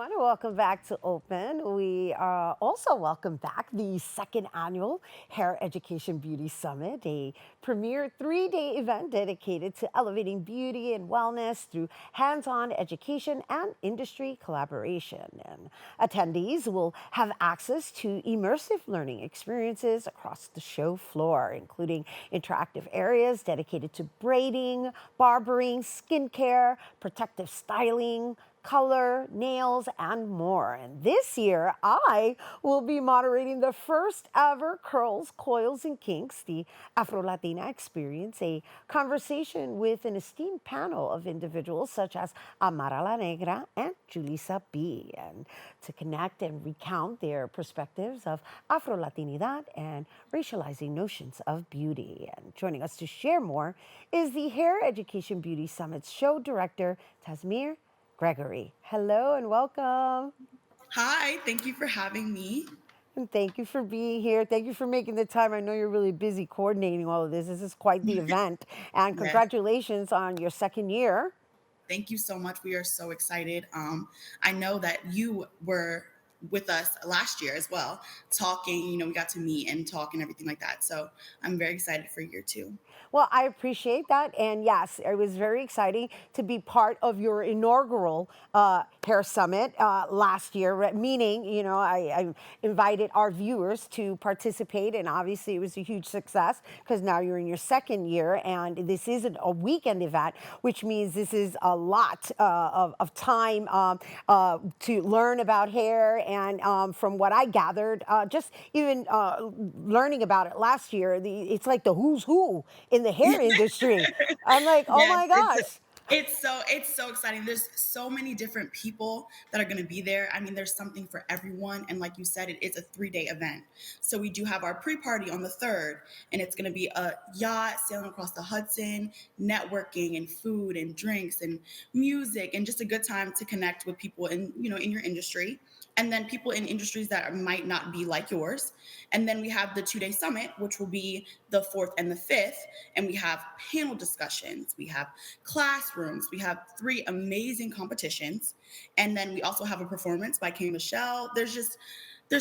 everyone. Welcome back to Open. We also welcome back the second annual Hair Education Beauty Summit, a premier 3-day event dedicated to elevating beauty and wellness through hands-on education and industry collaboration. And attendees will have access to immersive learning experiences across the show floor, including interactive areas dedicated to braiding, barbering, skincare, protective styling, color, nails, and more. And this year, I will be moderating the first ever Curls, Coils, and Kinks, the Afro Latina Experience, a conversation with an esteemed panel of individuals such as Amara La Negra and Julissa B. And to connect and recount their perspectives of Afro Latinidad and racializing notions of beauty. And joining us to share more is the Hair Education Beauty Summit's show director, Tasmir Gregorie. Hello and welcome. Hi, thank you for having me. And thank you for being here. Thank you for making the time. I know you're really busy coordinating all of this. This is quite the event. And Yes, congratulations on your second year. thank you so much. We are so excited. I know that you were with us last year as well, talking. We got to meet and talk and everything like that. So I'm very excited for year two. Well, I appreciate that. And yes, it was very exciting to be part of your inaugural Hair Summit last year, meaning, I invited our viewers to participate. And obviously, it was a huge success because now you're in your second year. And this isn't a weekend event, which means this is a lot of time to learn about hair. And from what I gathered, just even learning about it last year, it's like the who's who in the hair industry. I'm like, oh Yes, my gosh. it's so exciting. There's so many different people that are going to be there. I mean, there's something for everyone, and like you said, it is a 3-day event. So we do have our pre-party on the 3rd, and it's going to be a yacht sailing across the Hudson, networking and food and drinks and music, and just a good time to connect with people in your industry, and then people in industries that might not be like yours. And then we have the 2-day summit, which will be the 4th and the 5th, and we have panel discussions, we have classrooms, we have 3 amazing competitions, and then we also have a performance by King Michelle. There's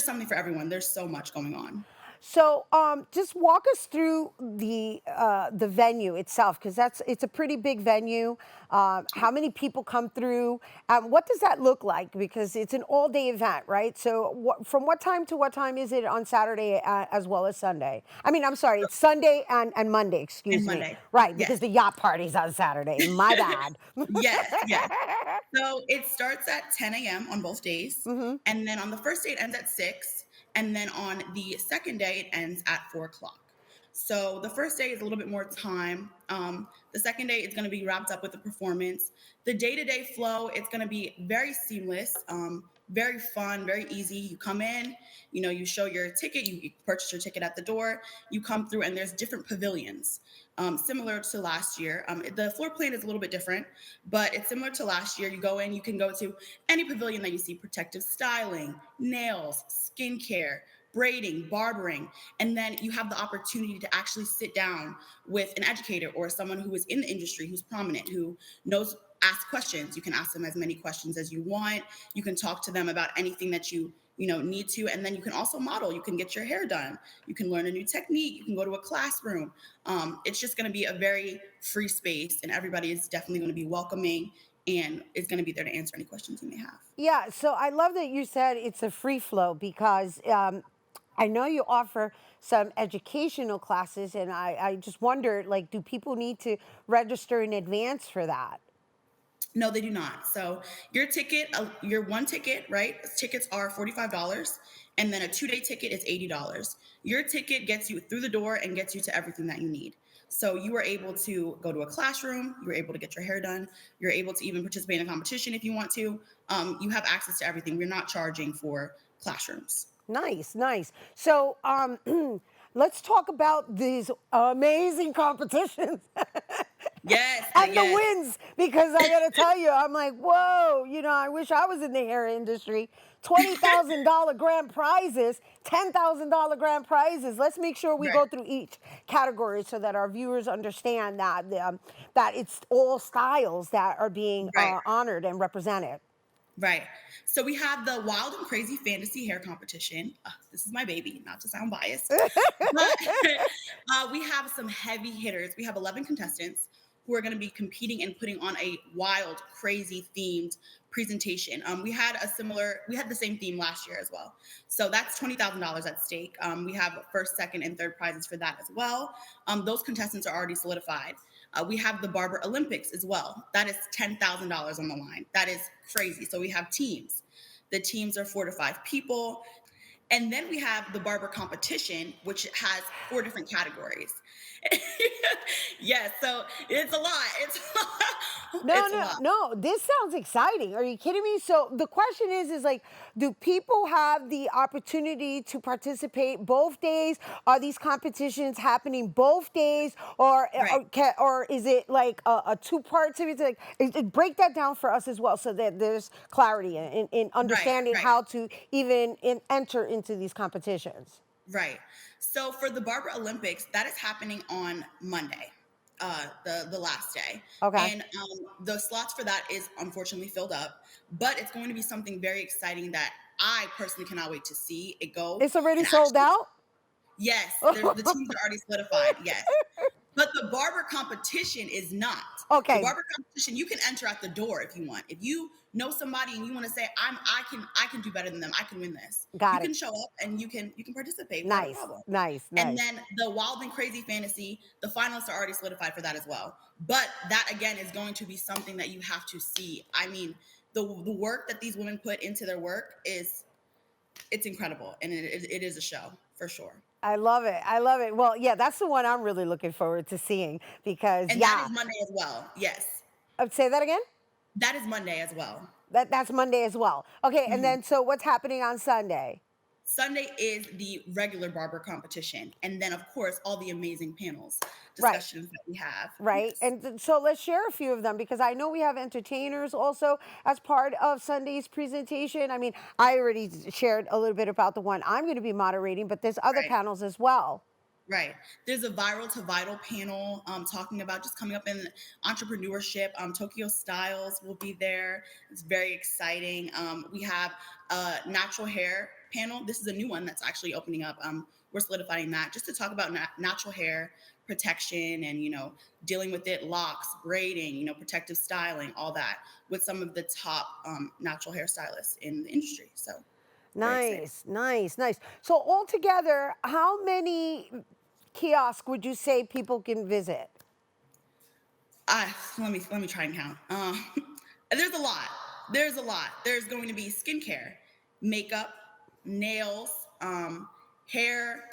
something for everyone. There's so much going on. So, just walk us through the venue itself, because it's a pretty big venue. How many people come through? What does that look like? Because it's an all-day event, right? So, from what time to what time is it on Saturday as well as Sunday? I mean, I'm sorry, it's Sunday and Monday. And Excuse me. Monday. Right, because Yes. the yacht party's on Saturday. My bad. Yes, yes. So it starts at 10 a.m. on both days. Hmm. And then on the first day, it ends at 6. And then on the second day, it ends at 4 o'clock. So the first day is a little bit more time. The second day, it's going to be wrapped up with the performance. The day-to-day flow, it's going to be very seamless, very fun, very easy. You come in, you show your ticket, you purchase your ticket at the door, you come through, and there's different pavilions. Similar to last year. The floor plan is a little bit different, but it's similar to last year. You go in, you can go to any pavilion that you see: protective styling, nails, skincare, braiding, barbering, and then you have the opportunity to actually sit down with an educator or someone who is in the industry, who's prominent, who knows. Ask questions. You can ask them as many questions as you want. You can talk to them about anything that you need to, and then you can also model. You can get your hair done. You can learn a new technique. You can go to a classroom. It's just going to be a very free space, and everybody is definitely going to be welcoming and is going to be there to answer any questions you may have. Yeah, so I love that you said it's a free flow because I know you offer some educational classes, and I just wonder, like, do people need to register in advance for that? No, they do not. So your one ticket, right? Tickets are $45, and then a 2-day ticket is $80. Your ticket gets you through the door and gets you to everything that you need. So you are able to go to a classroom. You're able to get your hair done. You're able to even participate in a competition if you want to. You have access to everything. We're not charging for classrooms. Nice, nice. So let's talk about these amazing competitions Yes, and the yes. wins, because I got to tell you, I'm like, whoa, I wish I was in the hair industry. $20,000 grand prizes, $10,000 grand prizes. Let's make sure we Right. go through each category so that our viewers understand that that it's all styles that are being Right. honored and represented. Right. So we have the Wild and Crazy Fantasy Hair Competition. This is my baby, not to sound biased, but we have some heavy hitters. We have 11 contestants who are going to be competing and putting on a wild, crazy themed presentation. We had the same theme last year as well. So that's $20,000 at stake. We have first, second, and third prizes for that as well. Those contestants are already solidified. We have the Barber Olympics as well. That is $10,000 on the line. That is crazy. So we have teams. The teams are 4 to 5 people. And then we have the barber competition, which has 4 different categories. Yes, so it's a lot. No, It's a no, lot. no. This sounds exciting. Are you kidding me? So the question is like, do people have the opportunity to participate both days? Are these competitions happening both days, Right, or is it like a two-part series? Like, break that down for us as well, so that there's clarity in right, understanding right. how to even enter into these competitions. Right. So for the Barber Olympics, that is happening on Monday, the last day, Okay, and the slots for that is unfortunately filled up. But it's going to be something very exciting that I personally cannot wait to see it go. it's already And sold actually, out. yes, the teams are already solidified. Yes, but the barber competition is not. The Okay, barber competition, you can enter at the door if you want. If you know somebody and you want to say, I can do better than them. I can win this. You got it. can show up and you can participate without a Nice, problem. nice, And nice. then the Wild and Crazy Fantasy, the finalists are already solidified for that as well. But that again is going to be something that you have to see. I mean, the work that these women put into their work is it's incredible, and it is a show for sure. I love it. I love it. Well, yeah, that's the one I'm really looking forward to seeing because, And that yeah, is Monday as well. Yes, say that again. that is Monday as well. That's Monday as well. Okay, and Mhm. then so what's happening on Sunday? Sunday is the regular barber competition. And then, of course, all the amazing panels, Right, discussions that we have. right. Yes. And so let's share a few of them because I know we have entertainers also as part of Sunday's presentation. I mean, I already shared a little bit about the one I'm going to be moderating, but there's other Right. panels as well. Right. There's a viral to vital panel talking about just coming up in entrepreneurship. Tokyo Styles will be there. It's very exciting. We have a natural hair panel. This is a new one that's actually opening up. We're solidifying that just to talk about natural hair protection and dealing with it, locks, braiding, protective styling, all that with some of the top natural hairstylists in the industry. So very exciting. Nice, nice, nice. So altogether, how many kiosks would you say people can visit? Let me try and count. There's a lot. There's a lot. There's going to be skincare, makeup, nails, hair,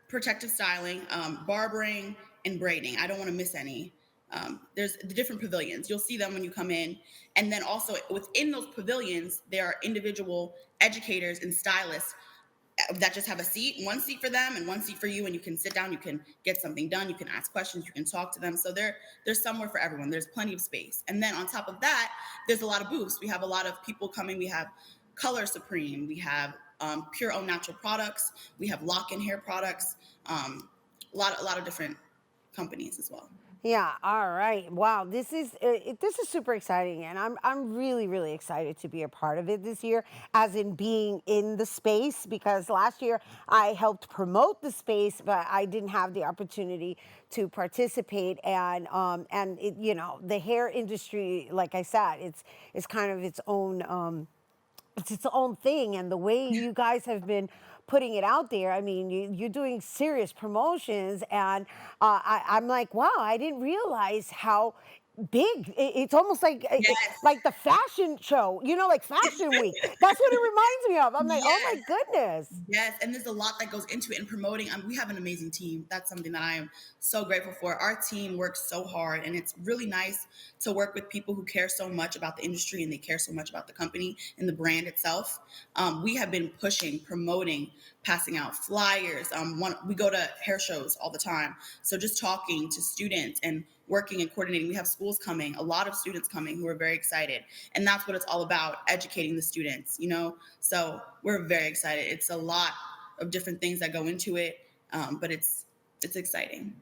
protective styling, barbering, and braiding. I don't want to miss any. There's the different pavilions. You'll see them when you come in, and then also within those pavilions, there are individual educators and stylists that just have one seat for them and one seat for you, and you can sit down, you can get something done, you can ask questions, you can talk to them. So there's somewhere for everyone. There's plenty of space. And then on top of that, there's a lot of booths. We have a lot of people coming. We have Color Supreme, we have Pure Own Natural Products, we have Lock-In Hair Products, a lot of different companies as well. Yeah, all right. Wow, this is super exciting, and I'm really really excited to be a part of it this year, as in being in the space because last year I helped promote the space, but I didn't have the opportunity to participate. And the hair industry, like I said, it's kind of it's its own thing, and the way you guys have been putting it out there, I mean, you're doing serious promotions, and I'm like, wow, I didn't realize how big it's almost Yes. like the fashion show, like Fashion Week. That's what it reminds me of. I'm like, oh my Yes. goodness. Yes, and there's a lot that goes into it in promoting. We have an amazing team. That's something that I am so grateful for. Our team works so hard, and it's really nice to work with people who care so much about the industry and they care so much about the company and the brand itself. We have been pushing, promoting, passing out flyers. We go to hair shows all the time, so just talking to students and working and coordinating. We have schools coming, a lot of students coming who are very excited. And that's what it's all about, educating the students, So we're very excited. It's a lot of different things that go into it, but it's exciting.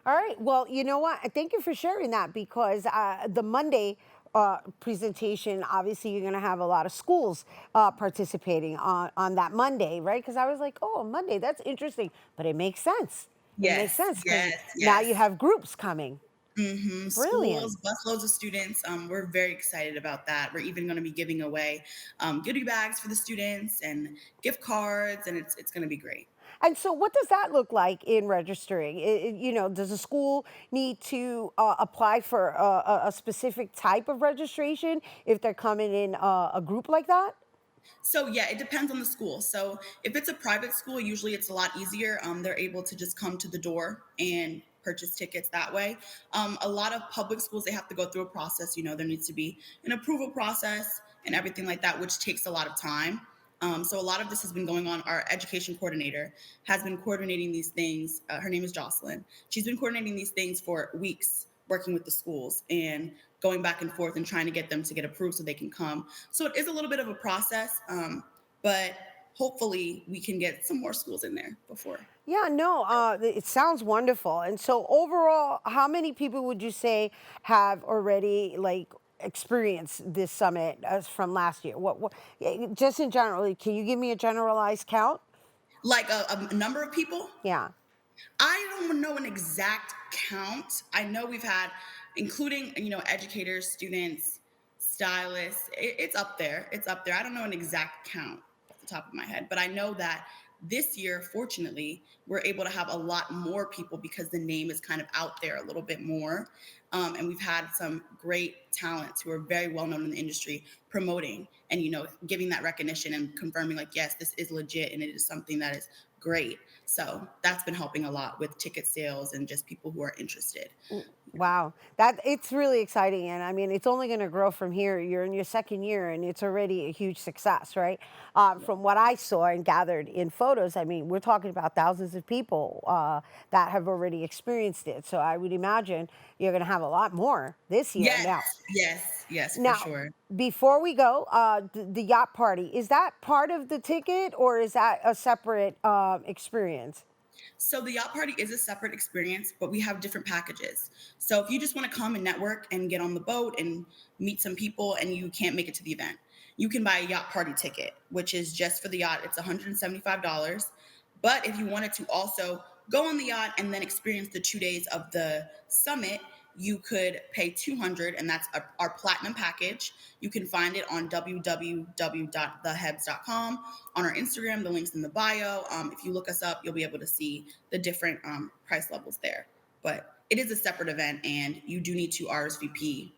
All right. Well, you know what? Thank you for sharing that because the Monday presentation, obviously you're going to have a lot of schools participating on that Monday, right? Because I was like, oh, Monday, that's interesting, but it makes sense. It makes Yes, sense because yes, now you yes. have groups coming. Brilliant. Schools, busloads of students. We're very excited about that. We're even going to be giving away goodie bags for the students and gift cards, and it's going to be great. And so, what does that look like in registering? Does a school need to apply for a specific type of registration if they're coming in a group like that? So yeah, it depends on the school. So if it's a private school, usually it's a lot easier. They're able to just come to the door and purchase tickets that way. A lot of public schools, they have to go through a process. There needs to be an approval process and everything like that, which takes a lot of time. So a lot of this has been going on. Our education coordinator has been coordinating these things. Her name is Jocelyn. She's been coordinating these things for weeks, working with the schools and going back and forth and trying to get them to get approved so they can come. So it is a little bit of a process, but hopefully we can get some more schools in there before. Yeah, no, it sounds wonderful. And so, overall, how many people would you say have already like experienced this summit as from last year? Just in general, can you give me a generalized count? Like a number of people, Yeah. I don't know an exact count. I know we've had, including educators, students, stylists. It's up there. It's up there. I don't know an exact count off the top of my head, but I know that this year, fortunately, we're able to have a lot more people because the name is kind of out there a little bit more, and we've had some great talents who are very well known in the industry promoting and giving that recognition and confirming like, yes, this is legit and it is something that is great. So that's been helping a lot with ticket sales and just people who are interested. Wow, that it's really exciting, and I mean, it's only going to grow from here. You're in your second year, and it's already a huge success, right? From what I saw and gathered in photos, I mean, we're talking about thousands of people that have already experienced it. So I would imagine you're going to have a lot more this year. Yes, yes, yes, for Now, sure. before we go, the yacht party is that part of the ticket, or is that a separate experience? So the yacht party is a separate experience, but we have different packages. So if you just want to come and network and get on the boat and meet some people and you can't make it to the event, you can buy a yacht party ticket, which is just for the yacht. It's $175. But if you wanted to also go on the yacht and then experience the 2 days of the summit, you could pay 200, and that's our platinum package. You can find it on www.thehebs.com, on our Instagram. The link's in the bio. If you look us up, you'll be able to see the different price levels there. But it is a separate event, and you do need to RSVP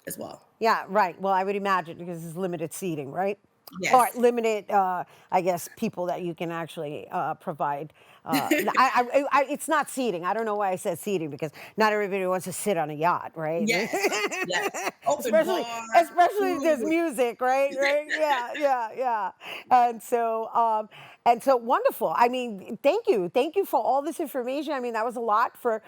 as well. Yeah, right. Well, I would imagine because it's limited seating, right? Or Yes. limited, I guess, people that you can actually provide. It's not seating. I don't know why I said seating because not everybody wants to sit on a yacht, right? Yes. Yes. Open especially, bar, especially if there's food. music, right? Right? Yeah, yeah, yeah. And so, wonderful. I mean, thank you for all this information. I mean, that was a lot for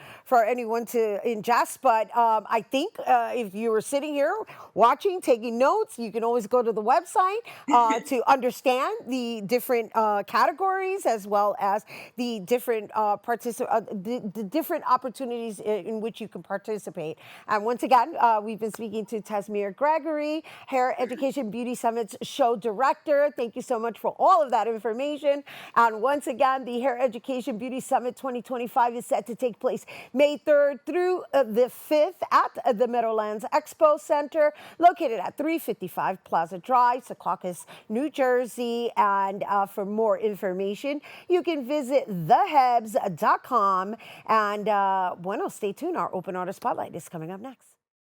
anyone to ingest, but I think if you were sitting here watching, taking notes, you can always go to the website to understand the different categories as well as the different the different opportunities in which you can participate. And once again, we've been speaking to Tasmir Gregorie, Hair Education Beauty Summit's show director. Thank you so much for all of that information. And once again, the Hair Education Beauty Summit 2025 is set to take place May 3rd through the 5th at the Meadowlands Expo Center, located at 355 Plaza Drive, Secaucus, New Jersey. And for more information, you can visit thehebs.com. And bueno, stay tuned. Our Open Order Spotlight is coming up next.